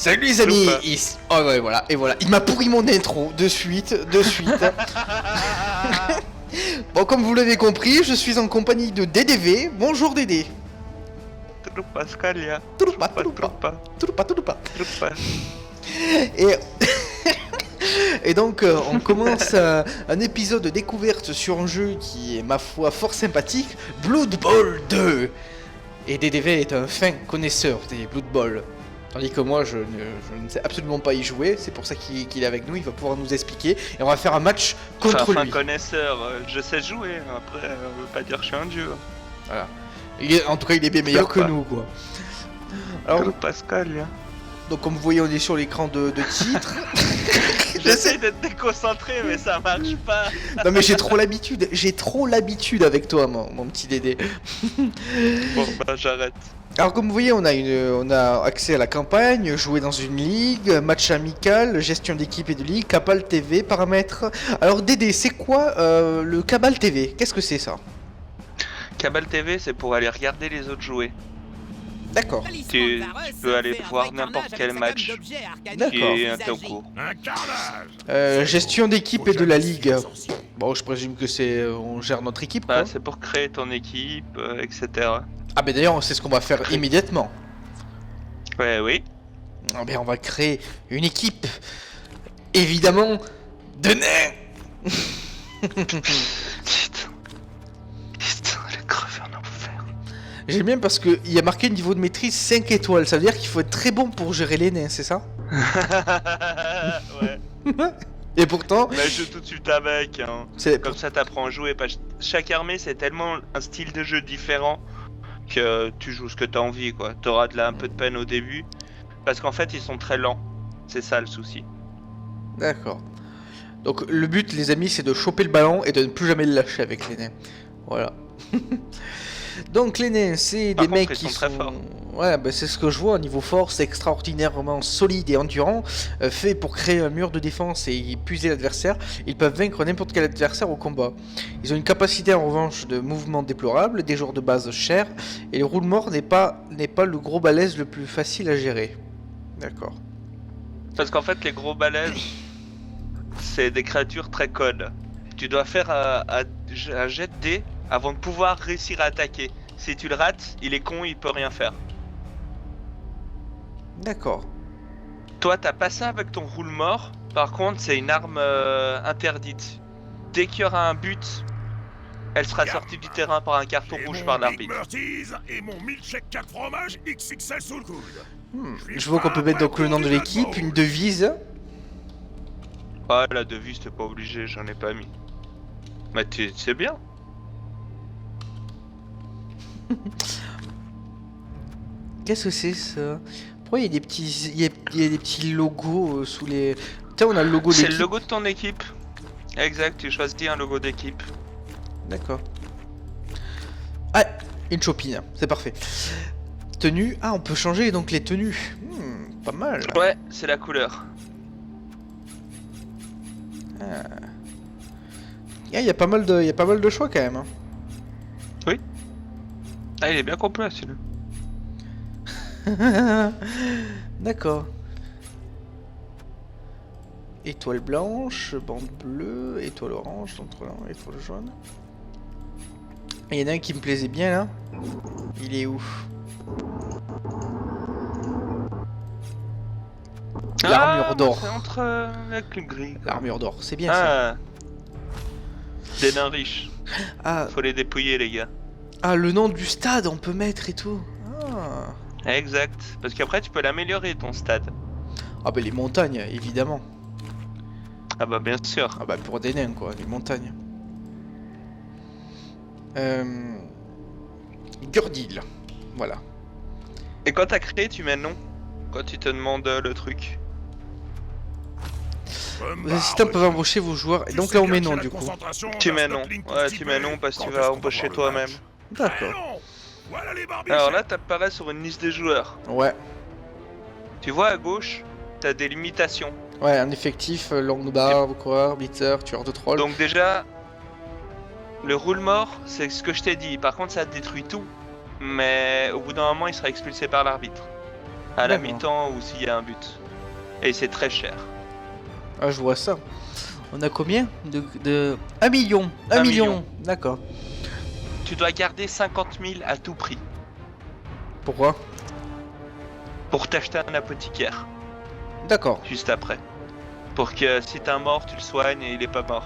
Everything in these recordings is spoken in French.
Salut les amis. Oh ouais, voilà, et voilà. Il m'a pourri mon intro de suite. Bon, comme vous l'avez compris, je suis en compagnie de DDV. Bonjour Dédé. Turupa, Scalia. Turupa. Et... Et donc on commence un épisode de découverte sur un jeu qui est ma foi fort sympathique, Blood Bowl 2. Et DDV est un fin connaisseur des Blood Bowl. Tandis que moi je ne sais absolument pas y jouer, c'est pour ça qu'il est avec nous, il va pouvoir nous expliquer. Et on va faire un match contre lui. Un connaisseur, je sais jouer, après on veut pas dire que je suis un dieu. Voilà. En tout cas il est bien meilleur que nous quoi. Alors Pascal. Donc comme vous voyez on est sur l'écran de titre. J'essaie d'être déconcentré mais ça marche pas. Non mais j'ai trop l'habitude avec toi mon petit Dédé. Bon bah j'arrête. Alors comme vous voyez on a accès à la campagne, jouer dans une ligue, match amical, gestion d'équipe et de ligue, Cabal TV, paramètres. Alors Dédé, c'est quoi le Cabal TV? Qu'est-ce que c'est ça? Cabal TV c'est pour aller regarder les autres jouer. D'accord. Tu peux aller voir n'importe quel match qui est en cours. Gestion d'équipe et de la ligue. Bon je présume que c'est on gère notre équipe quoi. Bah, c'est pour créer ton équipe, etc. Ah ben d'ailleurs c'est ce qu'on va faire immédiatement. Ouais oui. Ah ben on va créer une équipe. Évidemment de nains. Putain, elle est crevée en enfer. J'aime bien parce qu'il y a marqué niveau de maîtrise 5 étoiles, ça veut dire qu'il faut être très bon pour gérer les nains, c'est ça? Ouais. Et pourtant... Bah, je joue tout de suite avec, hein. Comme ça t'apprends à jouer. Chaque armée c'est tellement un style de jeu différent que tu joues ce que t'as envie quoi. T'auras un peu de peine au début parce qu'en fait ils sont très lents. C'est ça le souci. D'accord. Donc le but les amis c'est de choper le ballon et de ne plus jamais le lâcher avec les nains. Voilà. Donc les nains c'est des mecs qui sont très forts. Ouais bah c'est ce que je vois, niveau force extraordinairement solide et endurant, fait pour créer un mur de défense et épuiser l'adversaire. Ils peuvent vaincre n'importe quel adversaire au combat. Ils ont une capacité en revanche de mouvement déplorable, des joueurs de base chers, et le roule-mort n'est pas le gros balèze le plus facile à gérer. D'accord. Parce qu'en fait les gros balèzes c'est des créatures très codes. Tu dois faire un jet de dés avant de pouvoir réussir à attaquer. Si tu le rates, il est con, il peut rien faire. D'accord. Toi, t'as pas ça avec ton roule-mort. Par contre, c'est une arme interdite. Dès qu'il y aura un but, elle sera sortie du terrain par un carton rouge par l'arbitre. Et mon milkshake 4 fromages XXL sous le coude. Je vois qu'on peut mettre donc le nom de l'équipe, une devise. Ah, la devise, t'es pas obligé, j'en ai pas mis. Mais c'est bien. Qu'est-ce que c'est ça? Pourquoi il y a des petits, il y a des petits logos sous les... Putain, on a le logo d'équipe. C'est le logo de ton équipe. Exact, tu choisis un logo d'équipe. D'accord. Ah, une chopine, c'est parfait. Tenue, ah on peut changer donc les tenues. Pas mal. Ouais, c'est la couleur. Ah. Il y a pas mal de choix quand même. Hein. Oui. Ah, il est bien complet celui-là. D'accord. Étoile blanche, bande bleue, étoile orange, étoile jaune. Il y en a un qui me plaisait bien là. Il est où? L'armure d'or. C'est entre avec le gris. L'armure d'or, c'est bien ça. Des nains riches. Ah. Faut les dépouiller les gars. Ah, le nom du stade on peut mettre et tout. Ah. Exact. Parce qu'après tu peux l'améliorer ton stade. Ah bah les montagnes, évidemment. Ah bah bien sûr. Ah bah pour des nains quoi, les montagnes. Gurdil. Voilà. Et quand t'as créé tu mets non. Quand tu te demandes le truc. Les systèmes peuvent embaucher vos joueurs. Et donc là on met non du coup. Tu mets non. Ouais tu mets non parce que tu vas embaucher toi-même. D'accord. Alors là t'apparais sur une liste des joueurs. Ouais. Tu vois à gauche, t'as des limitations. Ouais, un effectif, longue barre, coureur, beater, tueur de troll. Donc déjà, le roule-mort, c'est ce que je t'ai dit. Par contre ça détruit tout. Mais au bout d'un moment il sera expulsé par l'arbitre. À la D'accord. mi-temps ou s'il y a un but. Et c'est très cher. Ah, je vois ça. On a combien de... 1 million. 1 1 million. million. D'accord. Tu dois garder 50 000 à tout prix Pourquoi? pour t'acheter un apothicaire D'accord. juste après. Pour que si t'es un mort, tu le soignes et il est pas mort.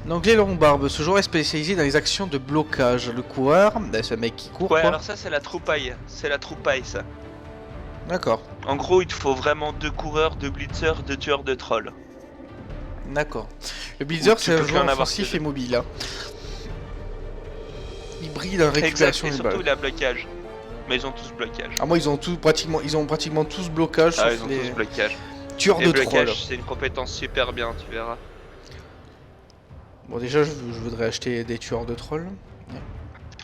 Donc les longs-barbes, ce joueur est spécialisé dans les actions de blocage. Le coureur, ben, c'est un mec qui court Ouais, quoi. alors ça c'est la troupaille. C'est la troupaille ça. D'accord. En gros, il te faut vraiment 2 coureurs, 2 blitzers, 2 tueurs de trolls. D'accord. Le Blitzer, Ou tu c'est un peux joueur qu'en avoir offensif que et mobile. Hein. Hybride en Exact, récupération et des surtout balles. il a blocage. Mais ils ont tous blocage. Ah moi ils ont pratiquement tous blocage Ah, sauf ils ont les tous blocage. tueurs Et de trolls. blocage, c'est une compétence super bien, tu verras. Bon déjà je voudrais acheter des tueurs de trolls.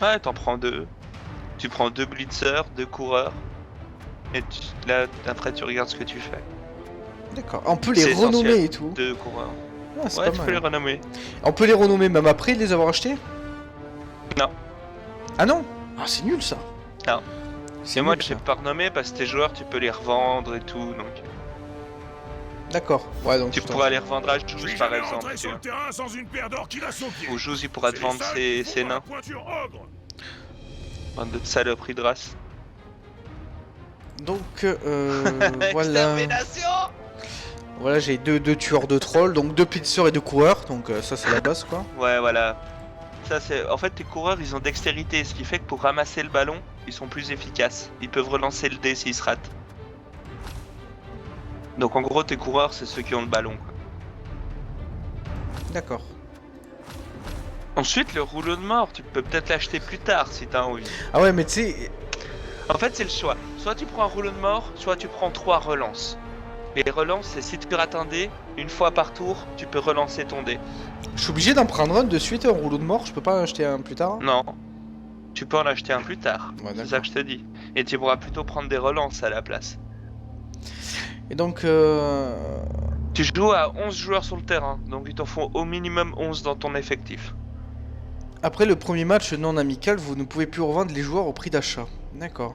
Ouais, t'en prends 2. Tu prends 2 blitzers, 2 coureurs. Et là, après, tu regardes ce que tu fais. D'accord. On peut les C'est renommer essentiel. et tout. 2 coureurs. Ah, c'est Ouais, pas tu mal. peux les renommer. On peut les renommer même après de les avoir achetés? Non. Ah non? Ah c'est nul ça. Non. C'est moi, nul, j'ai ça. pas renommé parce que tes joueurs, tu peux les revendre et tout. Donc, D'accord. Ouais donc tu putain. pourras les revendre à Je Jouz suis par jamais exemple. rentré Tu sur vois. le terrain sans une paire d'orques à son pied. Ou Jouz, il pourra te C'est vendre ça ses qu'il faut dans la nains. pointure ogre. Bande de saloperies de race. Donc voilà. Extermination. Voilà j'ai deux tueurs de trolls, donc 2 blitzers et 2 coureurs, donc ça c'est la base quoi. Ouais, voilà. Ça, c'est. En fait, tes coureurs, ils ont dextérité, ce qui fait que pour ramasser le ballon, ils sont plus efficaces. Ils peuvent relancer le dé s'ils se ratent. Donc, en gros, tes coureurs, c'est ceux qui ont le ballon, quoi. D'accord. Ensuite, le rouleau de mort, tu peux peut-être l'acheter plus tard si t'as envie. Ah ouais mais tu sais... En fait, c'est le choix. Soit tu prends un rouleau de mort, soit tu prends 3 relances. Les relances, c'est si tu rates un dé, une fois par tour, tu peux relancer ton dé. Je suis obligé d'en prendre un de suite, un rouleau de mort, je peux pas en acheter un plus tard? Non. Tu peux en acheter un plus tard. Ouais, C'est d'accord. ça que je te dis. Et tu pourras plutôt prendre des relances à la place. Et donc Tu joues à 11 joueurs sur le terrain, donc il t'en faut au minimum 11 dans ton effectif. après le premier match non amical, vous ne pouvez plus revendre les joueurs au prix d'achat. D'accord.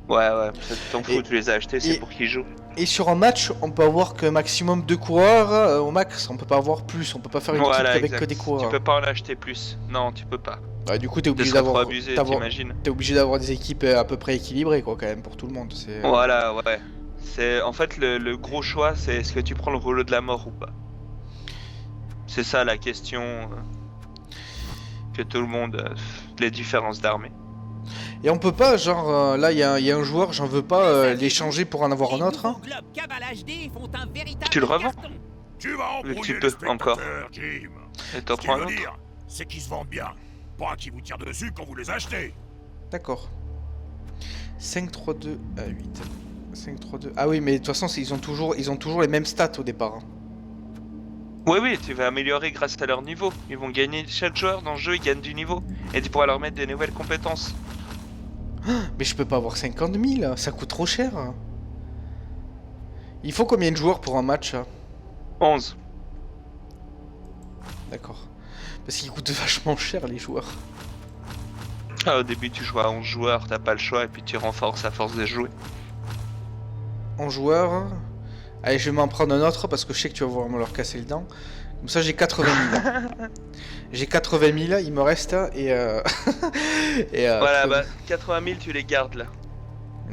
Ouais, ça t'en fous, Et- tu les as achetés, c'est et- pour qu'ils jouent. Et sur un match, on peut avoir que maximum 2 coureurs au max, on peut pas avoir plus, on peut pas faire une Voilà, équipe avec exact. que des coureurs. Tu peux pas en acheter plus. Non, tu peux pas. Ouais, du coup t'es Ce obligé serait trop d'avoir abusé, t'avoir- t'imagines. t'es obligé d'avoir des équipes à peu près équilibrées quoi quand même pour tout le monde. C'est Voilà, ouais. C'est en fait le gros choix, c'est est-ce que tu prends le rouleau de la mort ou pas. C'est ça la question que tout le monde, les différences d'armées. Et on peut pas genre là il y, a un joueur, j'en veux pas l'échanger pour en avoir un autre. Hein. Tu le revends. Tu vas Mais tu embrouiller peux les spectateurs, Jim. Et t'en Ce prends qu'il un veut autre. dire, c'est qu'ils se vendent bien. Pas qu'ils vous tirent dessus quand vous les achetez. D'accord. 5-3-2 à 8. 5-3-2. Ah oui mais de toute façon ils ont toujours les mêmes stats au départ. Hein. Oui, tu vas améliorer grâce à leur niveau. Ils vont gagner, chaque joueur dans le jeu, il gagne du niveau. Et tu pourras leur mettre des nouvelles compétences. Mais je peux pas avoir 50 000, ça coûte trop cher. Il faut combien de joueurs pour un match? 11. D'accord. Parce qu'ils coûtent vachement cher les joueurs. Ah, au début, tu joues à 11 joueurs, t'as pas le choix, et puis tu renforces à force de jouer. En joueurs. Allez, je vais m'en prendre un autre parce que je sais que tu vas vouloir me leur casser le dent. Comme ça, j'ai 80 000. J'ai 80 000, il me reste et. Voilà, après- bah 80 000, tu les gardes là.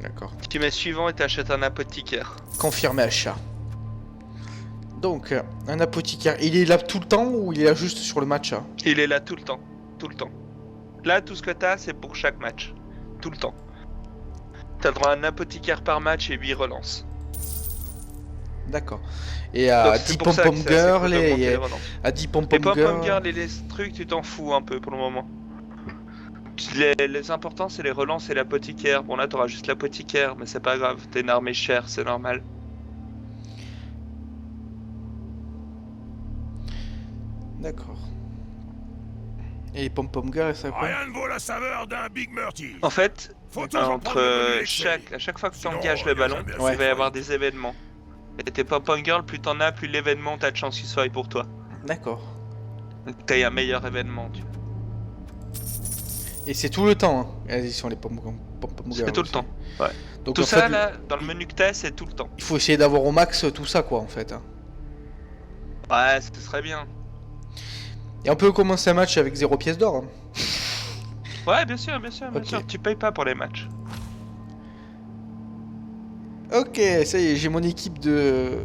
D'accord. Tu mets suivant et t'achètes un apothicaire. Confirmé achat. Donc, un apothicaire. Il est là tout le temps ou il est là juste sur le match? Il est là tout le temps. Tout le temps. Là, tout ce que t'as, c'est pour chaque match. Tout le temps. T'as le droit à un apothicaire par match et 8 relances. D'accord. Et à Donc, c'est 10 pour ça pom-pom que c'est assez cool girl d'augmenter et les relances. à 10 Les pom-pom pom-pom girl. girl et les trucs, tu t'en fous un peu pour le moment. Les importants, c'est les relances et l'apothicaire. Bon, là, t'auras juste l'apothicaire, mais c'est pas grave. T'es une armée chère, c'est normal. D'accord. Et les pom-pom girl, ça quoi? Rien ne vaut la saveur d'un Big Murty. En fait, Faut toujours prendre le menu laissé. à chaque fois que tu Sinon, engages y le a ballon, jamais il assez va y de avoir folie. des événements. Et tes pom-pom girl, plus t'en as, plus l'événement, t'as de chance qu'il soit pour toi. D'accord. Donc t'as un meilleur événement, tu vois. Et c'est tout le temps, hein, l'édition les pommes C'est tout le temps, ouais. Donc, tout ça, fait, là, dans le menu que t'as, c'est tout le temps. Il faut essayer d'avoir au max tout ça, quoi, en fait. Ouais, ce serait bien. Et on peut commencer un match avec 0 pièce d'or. Ouais, bien sûr, bien sûr. Tu payes pas pour les matchs. Ok, ça y est, j'ai mon équipe de...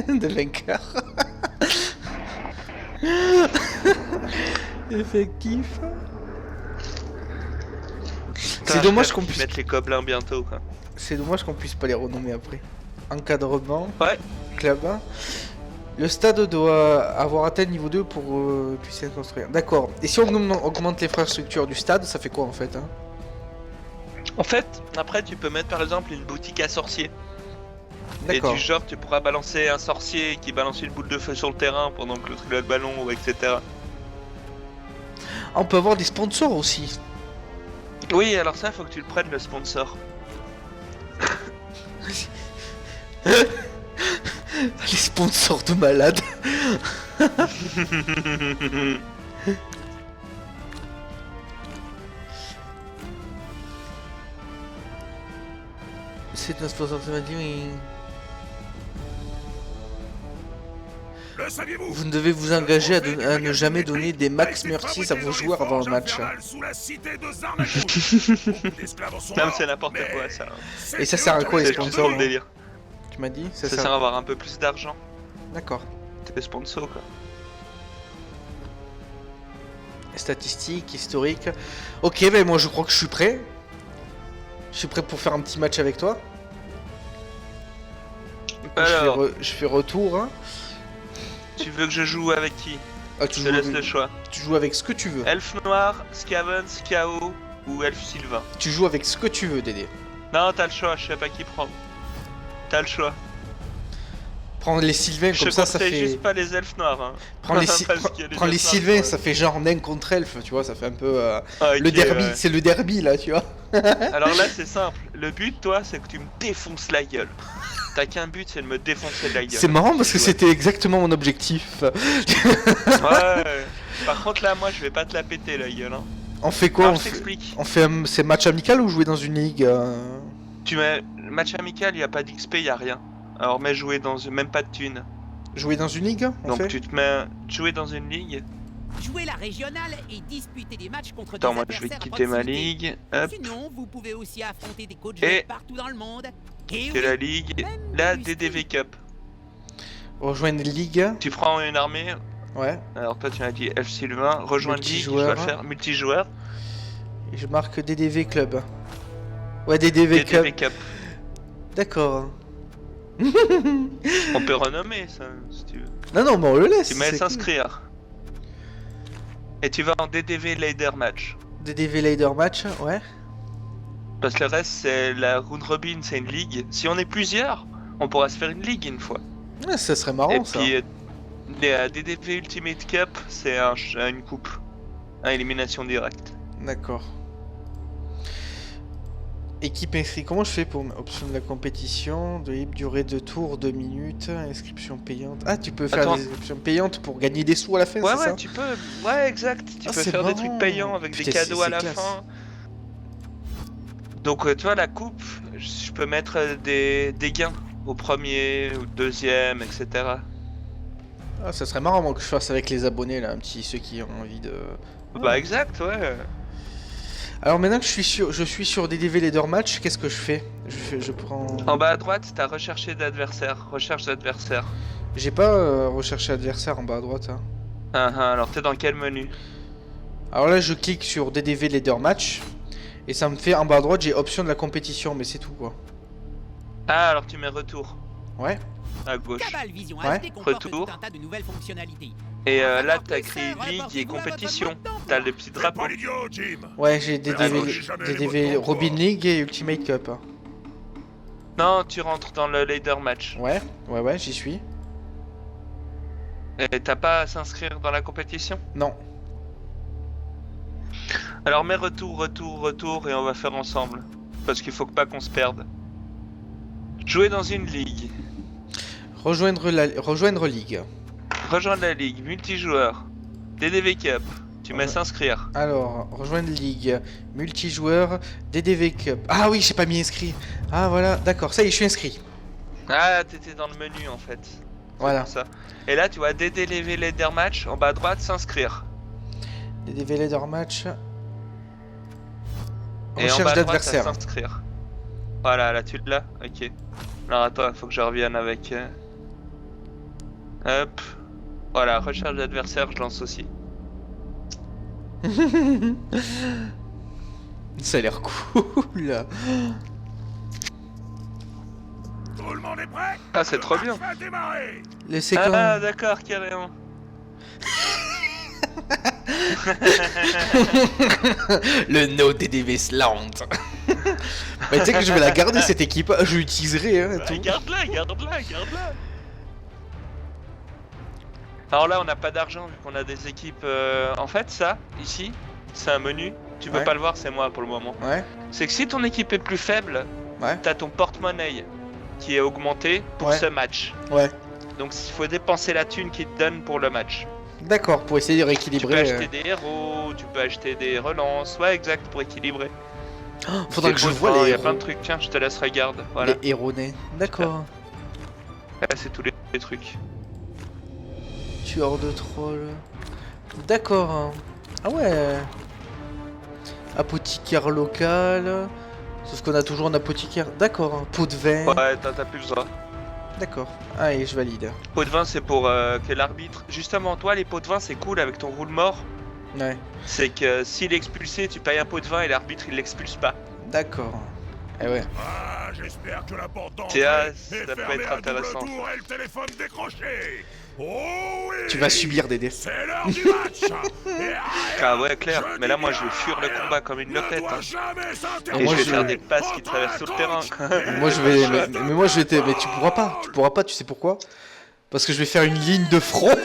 de vainqueurs. Effectif. C'est dommage qu'on puisse mettre les gobelins bientôt, quoi. C'est dommage qu'on puisse pas les renommer après. Encadrement. Ouais. Club 1. Le stade doit avoir atteint le niveau 2 pour puisse construire. D'accord. Et si on augmente l'infrastructure du stade, ça fait quoi en fait, hein? En fait, après tu peux mettre par exemple une boutique à sorciers. Et D'accord. du genre tu pourras balancer un sorcier qui balance une boule de feu sur le terrain pendant que l'autre il a le ballon, etc. Ah, on peut avoir des sponsors aussi. Oui, alors ça faut que tu le prennes le sponsor. Les sponsors de malades. C'est un sponsor de malade, oui. Le saviez-vous ? Vous ne devez vous engager à ne jamais donner des max mercies à vos joueurs avant le match. Sous la cité de non, mais c'est n'importe quoi ça. Et ça sert à quoi les sponsors le délire. Tu m'as dit ça sert à avoir un peu plus d'argent. D'accord. T'es sponsor quoi. Statistiques, historiques. Ok, ben moi je crois que je suis prêt. Je suis prêt pour faire un petit match avec toi. Alors... Je fais retour. Hein. Tu veux que je joue avec qui? Tu te laisse le choix. Tu joues avec ce que tu veux. Elfe noir, Skaven, Skao ou Elfe sylvain. Tu joues avec ce que tu veux, Dédé. Non, t'as le choix, je sais pas qui prendre. T'as le choix. Prends les Sylvains comme ça fait... juste pas les elfes noirs. Hein. Prends les Sylvains, ça fait genre nain contre elfe, tu vois, ça fait un peu... Okay, le derby, ouais. c'est le derby là, tu vois. Alors là, c'est simple. Le but, toi, c'est que tu me défonces la gueule. T'as qu'un but, c'est de me défoncer la gueule. C'est marrant parce que c'était exactement mon objectif. Ouais. Par contre, là, moi, je vais pas te la péter la gueule. Hein. On fait quoi? Alors, on fait c'est match amical ou jouer dans une ligue Tu mets match amical, y a pas d'XP, y a rien. Alors, mais jouer dans même pas de thunes. Jouer dans une ligue Donc tu te mets jouer dans une ligue. Jouer la régionale et disputer des matchs contre Attends, des moi je vais quitter ma ligue. Hop. Sinon, vous pouvez aussi affronter des coachs partout dans le monde. Et que la ligue, la DDV Cup. Rejoindre une ligue. Tu prends une armée. Ouais. Alors toi tu m'as dit Elfe Sylvain, rejoindre ligue, je vais faire multijoueur. Et je marque DDV Club. Ouais, DDV Cup. D'accord. On peut renommer ça si tu veux. Non, mais on le laisse. Tu mets s'inscrire. Et tu vas en DDV Leader Match. DDV Leader Match, ouais. Parce que le reste c'est la Round Robin, c'est une ligue. Si on est plusieurs, on pourra se faire une ligue une fois. Ouais, ça serait marrant. Et ça. Puis DDV Ultimate Cup, c'est une coupe. Élimination directe. D'accord. Équipe inscrite, comment je fais pour option de la compétition, de libre durée de tour 2 minutes, inscription payante. Ah, tu peux faire des options payantes pour gagner des sous à la fin, ouais, c'est ça? Ouais, tu peux. Ouais, exact. Tu peux faire des trucs payants avec des cadeaux à la fin. Donc, tu vois, la coupe, je peux mettre des gains au premier, au deuxième, etc. Ah, ça serait marrant que je fasse avec les abonnés, là, un petit ceux qui ont envie de... Bah, exact, ouais. Alors maintenant que je suis sur DDV Leader Match, qu'est-ce que je fais? Je prends... En bas à droite, t'as recherché d'adversaire, recherche d'adversaire. J'ai pas recherché adversaire en bas à droite. Hein. Alors t'es dans quel menu? Alors là je clique sur DDV Leader Match, et ça me fait en bas à droite, j'ai option de la compétition, mais c'est tout quoi. Ah alors tu mets retour. Ouais. À gauche. Ouais. Retour. Et là t'as créé ligue et compétition. T'as le petit drapeau. Ouais, j'ai DDV Robin League et Ultimate Cup. Non, tu rentres dans le Leader Match. Ouais, j'y suis. Et t'as pas à s'inscrire dans la compétition? Non. Alors mets retour et on va faire ensemble. Parce qu'il faut pas qu'on se perde. Jouer dans une ligue. Rejoindre ligue. Rejoindre la ligue, multijoueur, DDV Cup, Tu mets s'inscrire. Alors, rejoindre ligue, multijoueur, DDV Cup. Ah oui, j'ai pas mis inscrit. Ah voilà, d'accord, ça y est, je suis inscrit. Ah, t'étais dans le menu en fait. Voilà. Ça. Et là, tu vois DDV Leader Match en bas à droite, s'inscrire. DDV Leader Match. Et en Recherche bas à droite, d'adversaire. s'inscrire. Voilà, là tu l'as. Ok. Alors attends, il faut que je revienne avec. Hop. Voilà, recherche d'adversaire, je lance aussi. Ça a l'air cool. Tout le monde est prêt? Ah, c'est trop bien. Va démarrer. Les séquences. Ah, d'accord, carrément. Le no DDV Slant. Mais tu sais que je vais la garder cette équipe, je l'utiliserai hein, et tout. Garde-la, garde-la, garde-la. Alors là, on n'a pas d'argent vu qu'on a des équipes. En fait, ça, ici, c'est un menu. Tu peux Ouais. pas le voir, c'est moi pour le moment. Ouais, C'est que si ton équipe est plus faible, ouais, t'as ton porte-monnaie qui est augmenté pour Ouais. ce match. ouais. Donc il faut dépenser la thune qu'ils te donnent pour le match. D'accord, pour essayer de Tu peux rééquilibrer. acheter des héros, tu peux acheter des relances, ouais exact, pour équilibrer. Faudra que je vois Il les y a plein de héros. trucs, tiens, je te laisse regarder. Voilà, Les héros nés. D'accord. là c'est tous les trucs. Tueur de trolls. D'accord. Ah ouais. Apothicaire local. Sauf qu'on a toujours un apothicaire. D'accord. Pot de vin. Ouais, t'as plus besoin. D'accord. Allez, je valide. Pot de vin c'est pour que l'arbitre... Justement toi les pots de vin c'est cool avec ton roule mort. Ouais. C'est que s'il est expulsé tu payes un pot de vin et l'arbitre il l'expulse pas. D'accord. Eh ouais. Ah, j'espère que la porte d'entrée Théa, est ça peut fermée être à double intéressant. tour et le téléphone décroché. Oh oui. Tu vas subir des dés. C'est l'heure du match. Et rien Ah ouais clair, Je mais là dis moi bien je vais fuir le rien combat comme une ne lopette. doit Hein. jamais Et s'interroger. Et moi, je vais je- faire des passes qui Entre traversent tout le terrain. Moi je vais. Mais moi je vais te. Mais tu pourras pas. Tu pourras pas, tu sais pourquoi? Parce que je vais faire une ligne de front.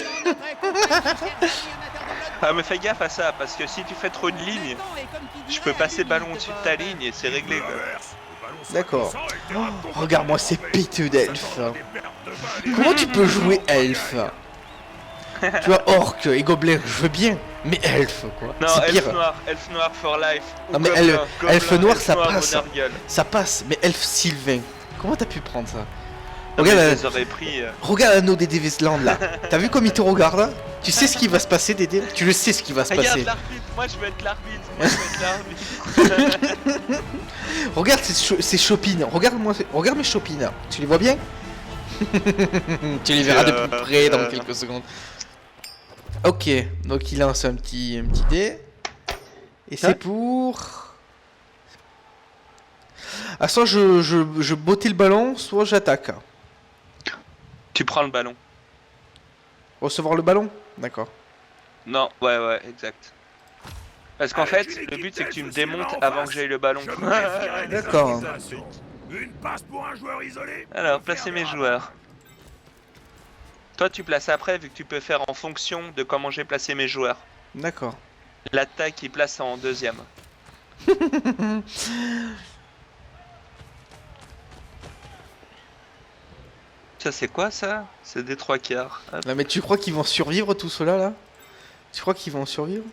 Ah mais fais gaffe à ça, parce que si tu fais trop une ligne, je peux passer le ballon au-dessus de ta ligne et c'est réglé quoi. D'accord. Regarde-moi ces péteux d'elfes. Comment tu peux jouer elfe? Tu vois, orc et gobelin, je veux bien. Mais elfe quoi. Non, C'est pire. elfe noir for life. Non, mais Gobelin, elfe noir, ça noir, passe. Monargueule. Ça passe, mais elfe sylvain. Comment t'as pu prendre ça? Non, mais Regarde, je les aurais pris. regarde l'anneau des Devisland là. T'as vu comme il te regarde là? Tu sais ce qui va se passer, Dédé? Tu le sais ce qui va se Regarde passer. l'arbitre, moi je veux être l'arbitre. Moi je veux être l'arbitre. Regarde ces chopines. Regarde mes chopines. Tu les vois bien? Tu les verras de plus près dans quelques secondes. Ok, donc il lance un petit dé. Et c'est pour... Ah, soit je bottais le ballon, soit j'attaque. Tu prends le ballon. Recevoir le ballon? D'accord. Non, ouais, exact. Parce qu'en fait, le but c'est que tu me démontes avant que j'aille le ballon. Je me méfierai des D'accord. accusations. Une passe pour un joueur isolé. Alors, placez mes joueurs. Toi tu places après vu que tu peux faire en fonction de comment j'ai placé mes joueurs. D'accord. L'attaque il place en deuxième. Ça c'est quoi ça? C'est des trois quarts. Hop. Non mais tu crois qu'ils vont survivre tout cela là? Tu crois qu'ils vont survivre?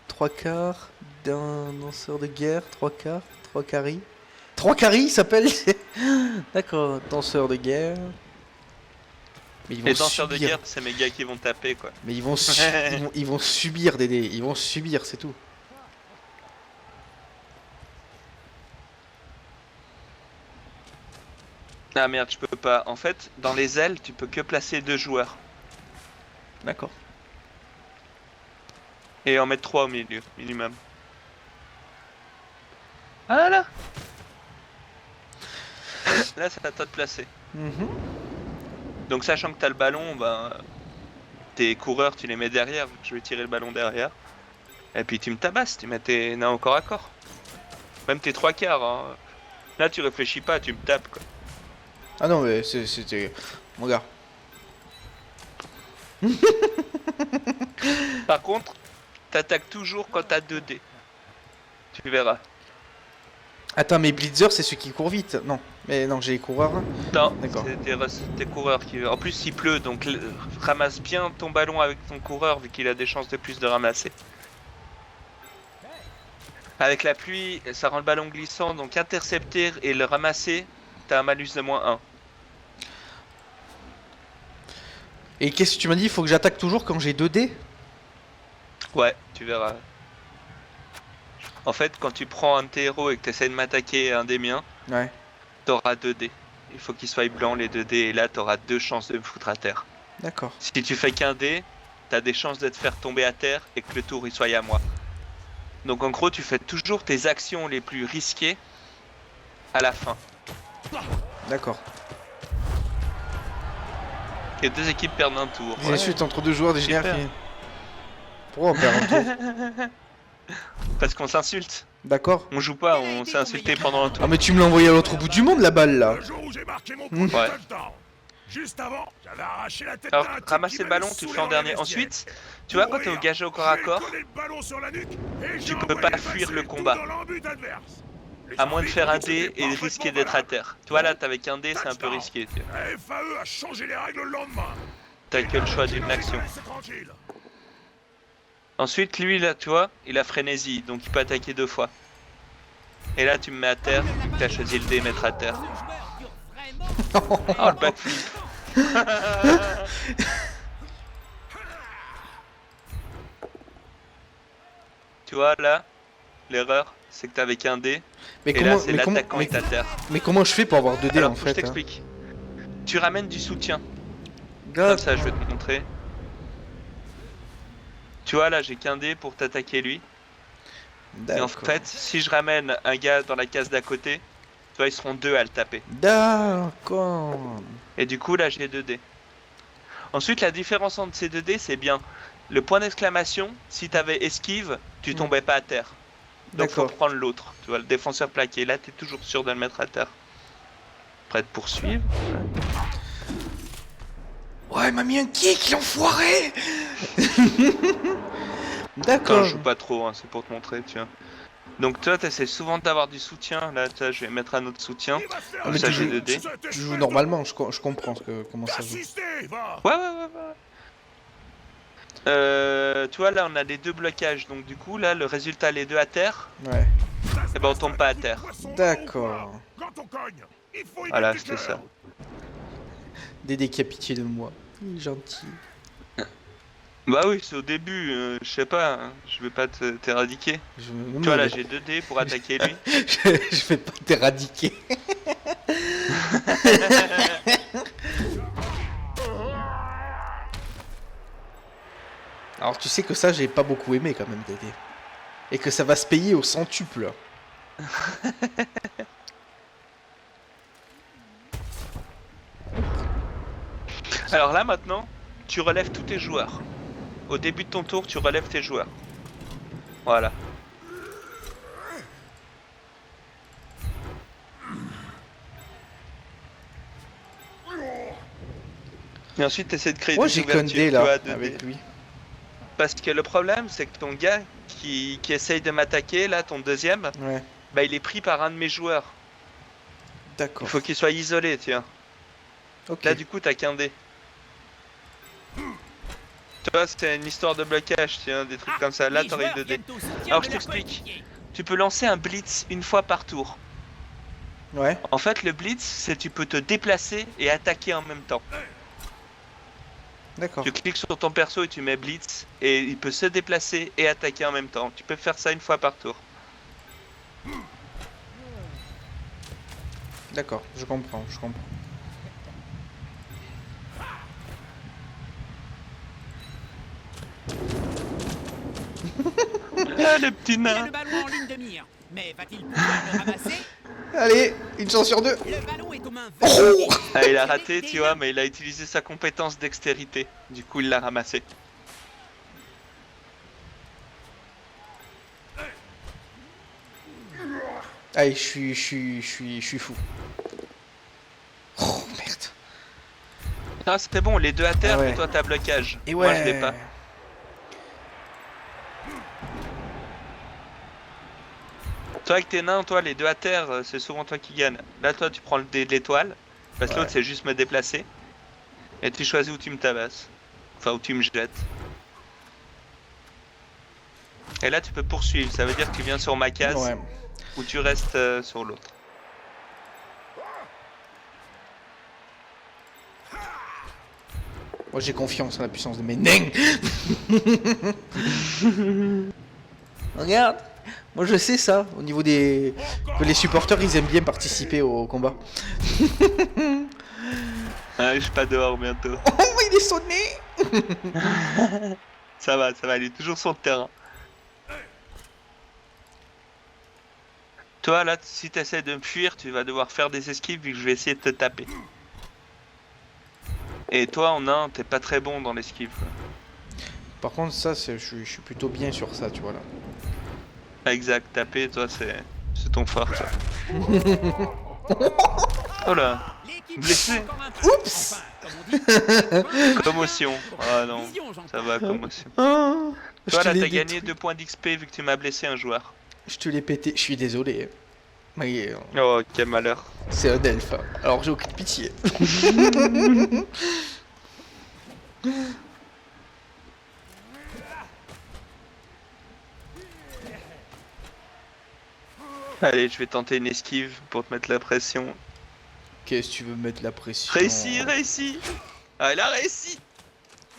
3 quarts d'un danseur de guerre, 3 quarts, 3 caries. 3 caries il s'appelle? D'accord, danseur de guerre. Mais ils vont Les danseurs de subir. guerre c'est mes gars qui vont taper quoi. Mais ils vont, ils vont subir des dés, ils vont subir, c'est tout. Ah merde je peux pas. En fait dans les ailes tu peux que placer 2 joueurs. D'accord. Et en mettre 3 au milieu, minimum. Voilà. Là c'est à toi de placer. Mhm. Donc sachant que t'as le ballon, bah, tes coureurs tu les mets derrière, je vais tirer le ballon derrière. Et puis tu me tabasses, tu mets tes nains au corps à corps. Même tes 3 quarts, hein. Là tu réfléchis pas, tu me tapes quoi. Ah non mais c'était... Mon gars. Par contre, t'attaques toujours quand t'as 2 dés. Tu verras. Attends, mais Blitzer, c'est ceux qui courent vite. Non, mais non, j'ai les coureurs. Non, D'accord. c'est tes coureurs qui... En plus, il pleut, donc ramasse bien ton ballon avec ton coureur, vu qu'il a des chances de plus de ramasser. Avec la pluie, ça rend le ballon glissant, donc intercepter et le ramasser, t'as un malus de -1. Et qu'est-ce que tu m'as dit? Il faut que j'attaque toujours quand j'ai 2 dés? Ouais, tu verras. En fait, quand tu prends un de tes héros et que tu essaies de m'attaquer un des miens, Ouais. t'auras 2 dés. Il faut qu'ils soient blancs les 2 dés, et là t'auras 2 chances de me foutre à terre. D'accord. Si tu fais qu'un dé, t'as des chances de te faire tomber à terre et que le tour il soit à moi. Donc en gros, tu fais toujours tes actions les plus risquées à la fin. D'accord. Et 2 équipes perdent un tour. Des insultes entre 2 joueurs des Super. génères qui... Pourquoi on perd un tour? Parce qu'on s'insulte. D'accord. On joue pas, on s'est insulté pendant un tour. Ah mais tu me l'as envoyé à l'autre bout du monde la balle là. Le jour où j'ai marqué mon Mmh. premier Ouais. touchdown. Juste avant, j'avais arraché la tête Alors, d'un type ramasser qui le ballon, m'avait tu le saoulé fais en dans les dernier. vestiaires. Ensuite, tu vois, quand t'es au Pour gage au corps rire, à corps, j'ai collé le ballon sur la nuque et j'ai tu peux envoyé pas le fuir le basket combat. tout dans l'embut adverse. Les à moins de faire un arbitres dé étaient et de parfaitement risquer d'être à malades. terre. Tu vois, là, t'avais un dé, c'est un peu Touchdown. risqué. Tu vois. La FAE a changé les règles le lendemain. T'as que le choix d'une action. C'est tranquille. Ensuite, lui, là, tu vois, il a frénésie, donc il peut attaquer 2 fois. Et là, tu me mets à terre, vu que t'as choisi le dé mettre à terre. Oh, le backflip. Tu vois, là, l'erreur, c'est que t'avais qu'un dé, Mais et là, c'est l'attaquant est à terre. mais comment je fais pour avoir 2 dés Alors, en faut que je fait? t'explique. Tu ramènes du soutien. Hein. Comme ça, je vais te montrer. Tu vois, là, j'ai qu'un dé pour t'attaquer lui. Et en fait, si je ramène un gars dans la case d'à côté, tu vois, ils seront 2 à le taper. D'accord. Et du coup, là, j'ai 2 dés. Ensuite, la différence entre ces 2 dés, c'est bien le point d'exclamation. Si t'avais esquive, tu tombais pas à terre. Donc, faut D'accord. prendre l'autre. Tu vois, le défenseur plaqué. Là, t'es toujours sûr de le mettre à terre. Prêt de poursuivre. Ouais, il m'a mis un kick, l'enfoiré. Quand D'accord. je joue pas trop, hein, c'est pour te montrer, tu vois. Donc toi, t'essaies souvent d'avoir du soutien. Là, tu vois, je vais mettre un autre soutien. Il va se faire Ah, mais Ça, tu j'ai joues- 2 dés. Tu joues normalement, je comprends comment ça joue. Assistez, va. Ouais. Tu vois, là, on a les 2 blocages. Donc du coup, là, le résultat, les 2 à terre. Ouais. Eh ben, on tombe pas à terre. D'accord. Quand on cogne, il faut y Voilà, mettre du c'était ça. cœur. Dédé qui a pitié de moi. Il est gentil. Bah oui, c'est au début, je sais pas, hein, je vais pas t'éradiquer. Non, Tu vois, là, mais- j'ai 2 dés pour attaquer lui. je vais pas t'éradiquer. Alors tu sais que ça j'ai pas beaucoup aimé quand même Dédé. Et que ça va se payer au centuple. Alors là, maintenant, tu relèves tous tes joueurs. Au début de ton tour, tu relèves tes joueurs. Voilà. Et ensuite, t'essaies de créer Moi des j'ai qu'un ouvertures, dé tu là vois, 2 avec dés. lui. Parce que le problème, c'est que ton gars qui essaye de m'attaquer, là, ton deuxième, Ouais. bah il est pris par un de mes joueurs. Il D'accord. faut qu'il soit isolé, tiens. Ok. Là, du coup, t'as qu'un dé. Tu vois, c'était une histoire de blocage, tiens, des trucs comme ça. Là, t'aurais eu 2 dés. Alors, je t'explique. Tu peux lancer un blitz une fois par tour. Ouais. En fait, le blitz, c'est tu peux te déplacer et attaquer en même temps. D'accord. Tu cliques sur ton perso et tu mets blitz, et il peut se déplacer et attaquer en même temps. Tu peux faire ça une fois par tour. D'accord. Je comprends. Ah, le petit Il a nain! le ballon en ligne de mire. Mais va-t-il pouvoir le ramasser? Allez, une chance sur 2. Le ballon est aux mains Oh Ah, il a raté, tu vois, mais il a utilisé sa compétence dextérité. Du coup, il l'a ramassé. Allez, je suis fou. Oh merde. Ah, c'était bon, les 2 à terre, Ah ouais. mais toi, t'as blocage. Et Moi, ouais. je l'ai pas. Toi avec tes nains, toi les deux à terre, c'est souvent toi qui gagne. Là toi tu prends le dé de l'étoile, parce que l'autre c'est juste me déplacer. Et tu choisis où tu me tabasses. Enfin où tu me jettes. Et là tu peux poursuivre, ça veut dire que tu viens sur ma case, ou tu restes sur l'autre. Moi j'ai confiance en la puissance de mes nains. Regarde, moi je sais ça, au niveau des... que les supporters ils aiment bien participer au combat. Ah, je suis pas dehors bientôt. Oh, il est sonné. Ça va, il est toujours sur le terrain. Toi là, si tu essaies de me fuir, tu vas devoir faire des esquives vu que je vais essayer de te taper. Et toi en nain, t'es pas très bon dans l'esquive. Par contre ça, je suis plutôt bien sur ça, tu vois là. Exact, taper, toi c'est ton fort ça. Oh là, blessé. Oups. Commotion. Ah non, ça va, commotion. Ah, Toi là t'as gagné 2 points d'XP vu que tu m'as blessé un joueur. Je te l'ai pété, je suis désolé. Mais oh quel malheur. c'est un elfe, alors j'ai aucune pitié. Allez, je vais tenter une esquive pour te mettre la pression. Qu'est-ce que tu veux mettre la pression? Réussi. Ah, elle a réussi.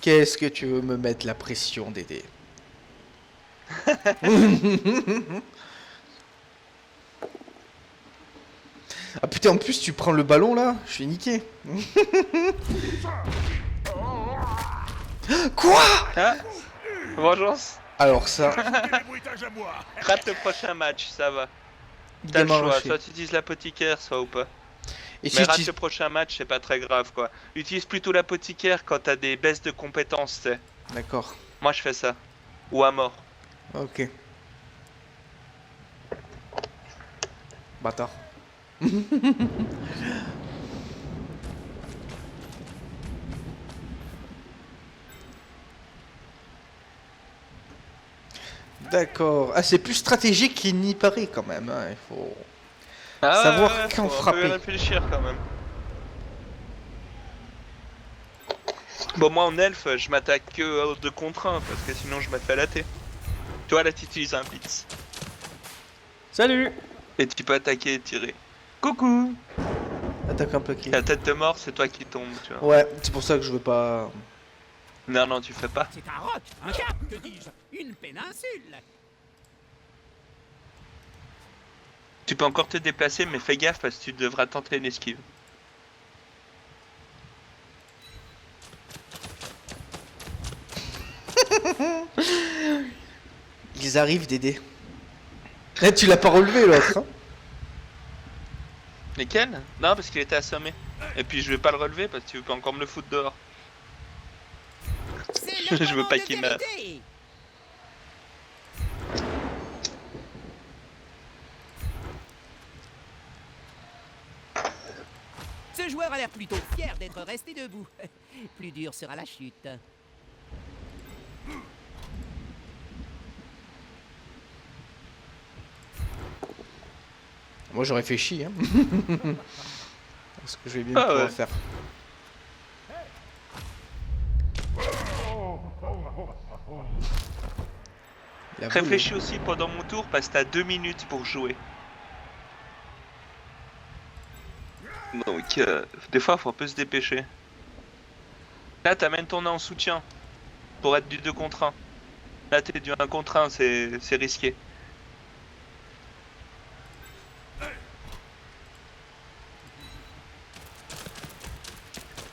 Qu'est-ce que tu veux me mettre la pression, Dédé? Ah putain, en plus tu prends le ballon là, je suis niqué. Quoi? Ah, vengeance. Alors ça, Rate le prochain match, ça va. T'as le choix, soit tu utilises l'apothicaire, soit ou pas. Et Mais rate le prochain match, c'est pas très grave quoi. Utilise plutôt l'apothicaire quand t'as des baisses de compétences, tu sais. D'accord. Moi je fais ça. Ou à mort. Ok. Bâtard. D'accord. Ah, c'est plus stratégique qu'il n'y paraît quand même. Hein. Il faut savoir quand frapper. Faut réfléchir quand même. Bon, moi en elfe, je m'attaque que 2 contre 1 parce que sinon je me fais latter. Toi là, tu utilises un blitz. Salut. Et tu peux attaquer et tirer. Coucou. Attaque un peu qui. La tête de mort, c'est toi qui tombe, tu vois. Ouais, c'est pour ça que je veux pas. Non, tu fais pas. C'est un roc, un cap, que dis-je, une péninsule. Tu peux encore te déplacer, mais fais gaffe parce que tu devras tenter une esquive. Ils arrivent, Dédé. Eh, tu l'as pas relevé l'autre. Hein. Lesquels? Non, parce qu'il était assommé. Et puis je vais pas le relever parce que tu veux pas encore me le foutre dehors. Je veux pas qu'il meure. Ce joueur a l'air plutôt fier d'être resté debout. Plus dur sera la chute. Moi, je réfléchis. Hein. Est-ce que je vais bien pouvoir faire? Réfléchis aussi pendant mon tour parce que t'as 2 minutes pour jouer. Donc, des fois, faut un peu se dépêcher. Là, t'amènes ton nain en soutien pour être du 2 contre 1. Là, t'es du 1 contre 1, c'est risqué.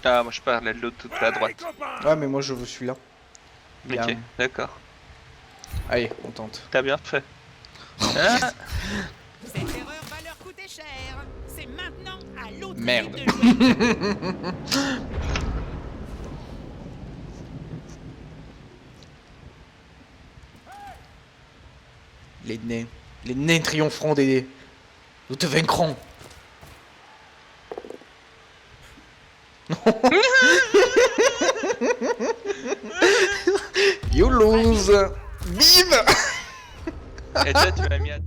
Ah, moi je parlais de l'autre toute à droite. Ouais, mais moi je veux celui-là. Ok, d'accord. Allez, on tente. T'as bien fait. Ah Cette erreur va leur coûter cher. C'est maintenant à l'autre. Merde. Les nains triompheront des... Nous te vaincrons. You lose. Bim. Et toi tu m'as mis à...